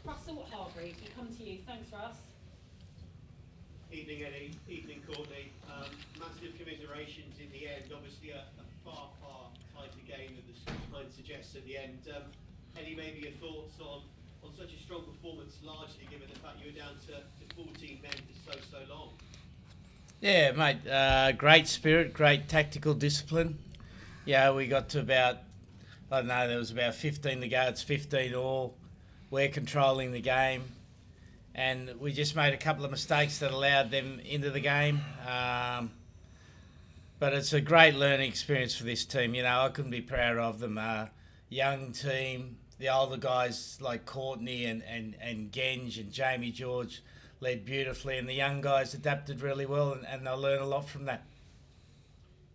Russell Hargreaves, we come to you. Thanks, Russ. Evening, Eddie. Evening, Courtney. Massive commiserations in the end. Obviously, a far tighter game than the scoreline suggests at the end. Eddie, maybe your thoughts on such a strong performance, largely given the fact you were down to 14 men for so long. Yeah, mate. Great spirit, great tactical discipline. Yeah, we got to about, I don't know, there was about 15 to go. It's 15 all. We're controlling the game. And we just made a couple of mistakes that allowed them into the game. But it's a great learning experience for this team. You know, I couldn't be prouder of them. Young team, the older guys like Courtney and Genge and Jamie George led beautifully, and the young guys adapted really well, and they'll learn a lot from that.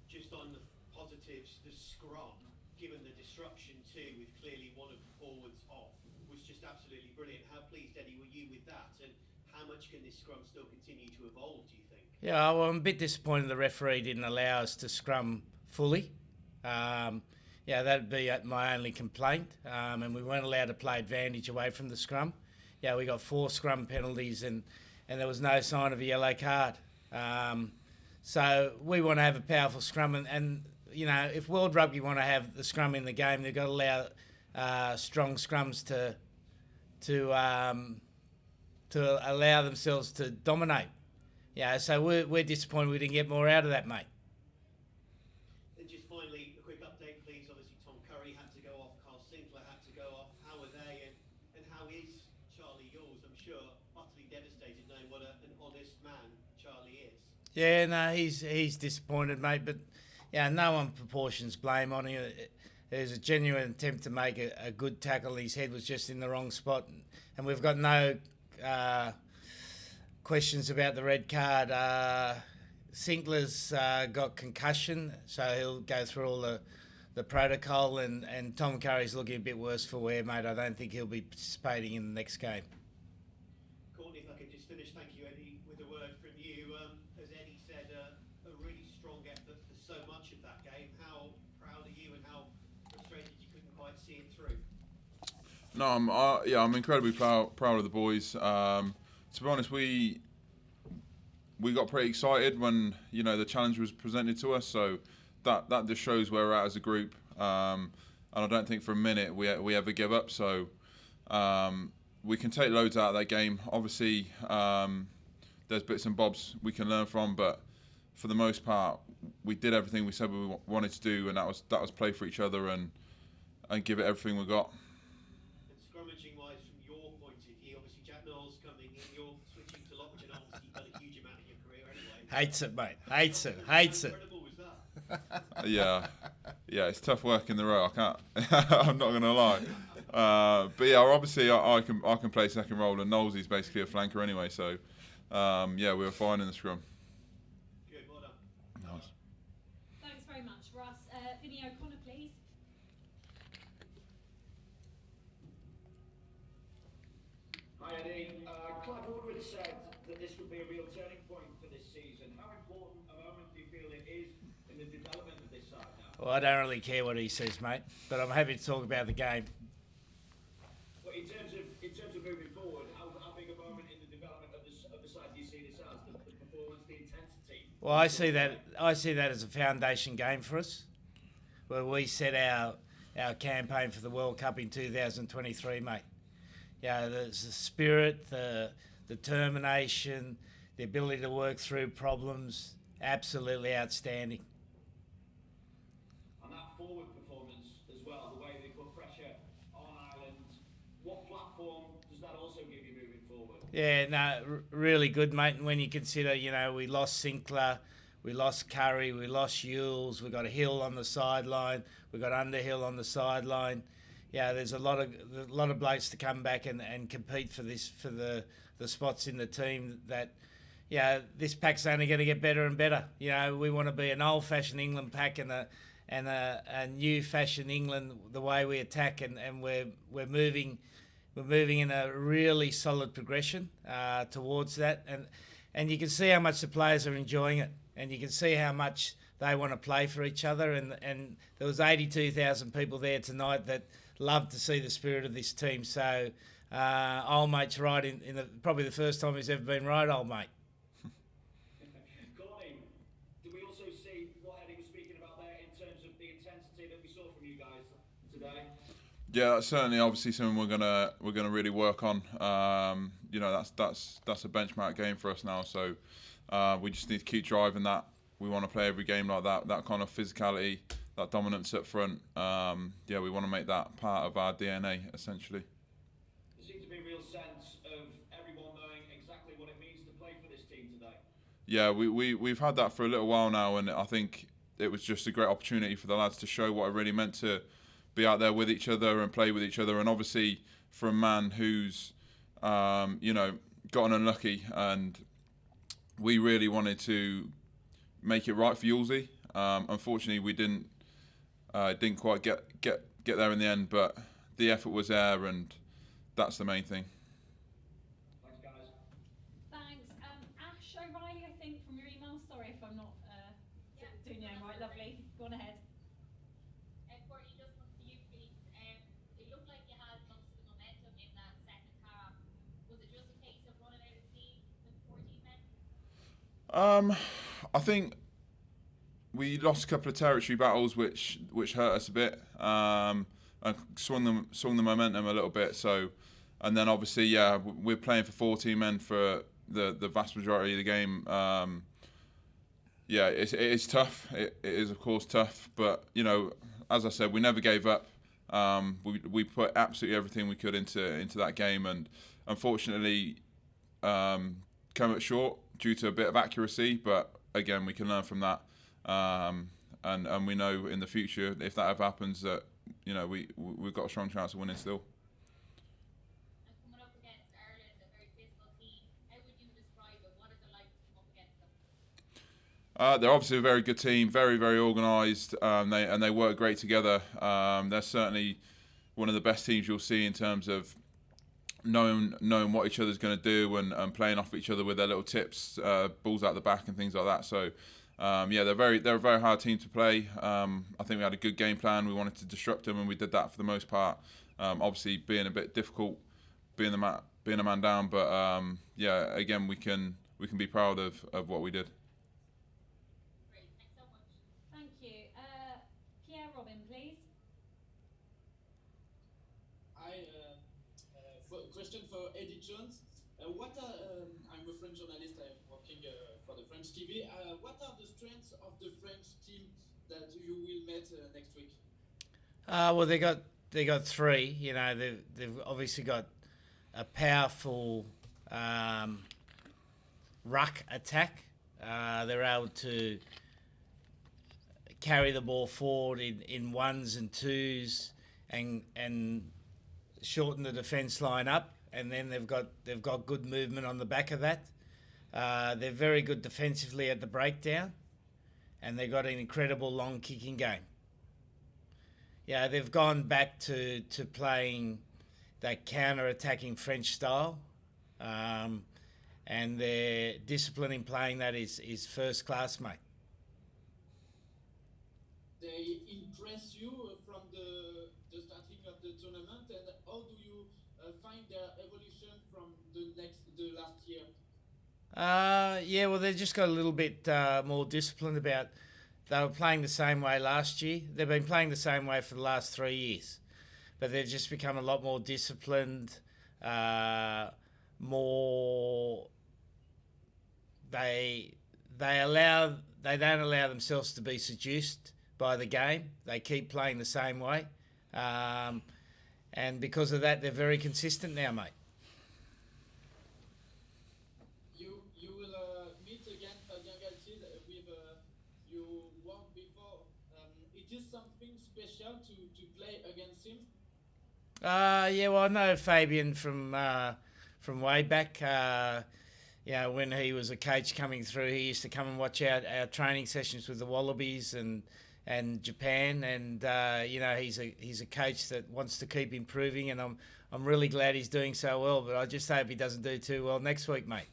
Just on the positives, the scrum, given the disruption too, with clearly one of the forwards off, was just absolutely brilliant. How pleased, Eddie, were you with that? And how much can this scrum still continue to evolve, do you think? Yeah, well, I'm a bit disappointed the referee didn't allow us to scrum fully. Yeah, that'd be my only complaint. And we weren't allowed to play advantage away from the scrum. Yeah, we got 4 scrum penalties and there was no sign of a yellow card. So we want to have a powerful scrum and you know, if World Rugby want to have the scrum in the game, they've got to allow strong scrums to allow themselves to dominate. Yeah, so we're disappointed we didn't get more out of that, mate. And just finally, a quick update, please. Obviously, Tom Curry had to go off, Carl Sinclair had to go off. How are they, and how is Charlie Lawes? I'm sure utterly devastated knowing what an honest man Charlie is. Yeah, no, he's disappointed, mate. But yeah, no one proportions blame on him. It was a genuine attempt to make a good tackle. His head was just in the wrong spot, and we've got no questions about the red card. Sinclair's got concussion, so he'll go through all the protocol, and Tom Curry's looking a bit worse for wear, mate. I don't think he'll be participating in the next game. Courtney, if I could just finish, thank you, Eddie, with a word from you. As Eddie said, a really strong effort for so much of that game. How proud are you, and how frustrated you couldn't quite see it through? No, I'm incredibly proud of the boys. To be honest, we got pretty excited when the challenge was presented to us. So that just shows where we're at as a group. And I don't think for a minute we ever give up. So we can take loads out of that game. Obviously, there's bits and bobs we can learn from, but for the most part, we did everything we said we wanted to do, and that was play for each other and give it everything we got. Scrummaging-wise, from your point of view, obviously Jack Knowles coming in, you're switching to Lockwood, and obviously you've done a huge amount in your career anyway. Hates it, mate. Hates it. How incredible was that? Yeah, it's tough work in the row. I can't. I'm not going to lie. But yeah, obviously I can play second role, and Knowles is basically a flanker anyway. So yeah, we were fine in the scrum. Good, well done. Nice. Thanks very much, Russ. Vinny O'Connor, please. Hi Eddie. Clive Woodward said that this would be a real turning point for this season. How important a moment do you feel it is in the development of this side now? Well, I don't really care what he says, mate, but I'm happy to talk about the game. But in terms of moving forward, how big a moment in the development of the side do you see this as? The performance, the intensity? Well, I see that as a foundation game for us, where we set our campaign for the World Cup in 2023, mate. Yeah, there's the spirit, the determination, the ability to work through problems, absolutely outstanding. And that forward performance as well, the way they put pressure on Ireland, what platform does that also give you moving forward? Yeah, no, really good, mate. And when you consider, we lost Sinclair, we lost Curry, we lost Yules, we got a Hill on the sideline, we got Underhill on the sideline. Yeah, there's a lot of blokes to come back and compete for the spots in the team that, this pack's only going to get better and better. We want to be an old-fashioned England pack and a new-fashioned England the way we attack, and we're moving in a really solid progression towards that, and you can see how much the players are enjoying it, and you can see how much they want to play for each other, and there was 82,000 people there tonight that loved to see the spirit of this team. So Old mate's right in probably the first time he's ever been right, old mate. Courtney, do we also see what Eddie was speaking about there in terms of the intensity that we saw from you guys today? Yeah, that's certainly obviously something we're gonna really work on. That's a benchmark game for us now. So we just need to keep driving that. We want to play every game like that. That kind of physicality, that dominance up front. We want to make that part of our DNA essentially. There seems to be a real sense of everyone knowing exactly what it means to play for this team today. Yeah, we've had that for a little while now, and I think it was just a great opportunity for the lads to show what it really meant to be out there with each other and play with each other. And obviously, for a man who's gotten unlucky, and we really wanted to make it right for Yulesy. Unfortunately, we didn't quite get there in the end, but the effort was there, and that's the main thing. Thanks, guys. Thanks. Ash O'Reilly, I think, from your email. Sorry if I'm not doing your name right. Lovely. Go on ahead. Courtney, just one for you, please. It looked like you had most of the momentum in that second half. Was it just a case of running out of steam with 14 men? I think we lost a couple of territory battles, which hurt us a bit, and swung the momentum a little bit. So, and then obviously, we're playing for 14 men for the vast majority of the game. It is tough. It is of course tough, but as I said, we never gave up. We put absolutely everything we could into that game, and unfortunately, came up short due to a bit of accuracy. But again, we can learn from that, and we know in the future if that ever happens that we've got a strong chance of winning still. And coming up against Ireland, a very physical team, how would you describe it? What is it like to come up against them? They're obviously a very good team, very, very organised. They work great together. They're certainly one of the best teams you'll see in terms of knowing what each other's going to do and playing off each other with their little tips, balls out the back and things like that. So they're a very hard team to play. I think we had a good game plan. We wanted to disrupt them, and we did that for the most part. Obviously, being a bit difficult, being a man down, but again, we can be proud of what we did. Great, thanks so much. Thank you. Pierre Robin, please. Question for Eddie Jones. I'm a French journalist. I'm working for the French TV. What are the strengths of the French team that you will meet next week? Well, they got three. They've obviously got a powerful ruck attack. They're able to carry the ball forward in ones and twos and shorten the defence line up, and then they've got good movement on the back of that. They're very good defensively at the breakdown, and they've got an incredible long kicking game. Yeah, they've gone back to playing that counter-attacking French style, and their discipline in playing that is first class, mate. They impress you from the starting of the tournament, and how do you find their evolution from the last year? Well, they've just got a little bit more disciplined about. They were playing the same way last year. They've been playing the same way for the last 3 years, but they've just become a lot more disciplined. More. They don't allow themselves to be seduced by the game. They keep playing the same way, and because of that, they're very consistent now, mate. You will meet again Young with you won before. It is something special to play against him. Well, I know Fabian from way back. When he was a coach coming through, he used to come and watch our training sessions with the Wallabies and Japan, and he's a coach that wants to keep improving, and I'm really glad he's doing so well. But I just hope he doesn't do too well next week, mate.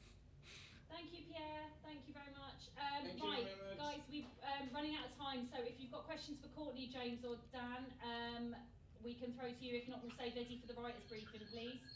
Thank you, Pierre. Thank you very much. Thank you Right, very much. guys, we're running out of time. So if you've got questions for Courtney, James, or Dan, we can throw to you. If not, we'll save Eddie for the writers' briefing, please.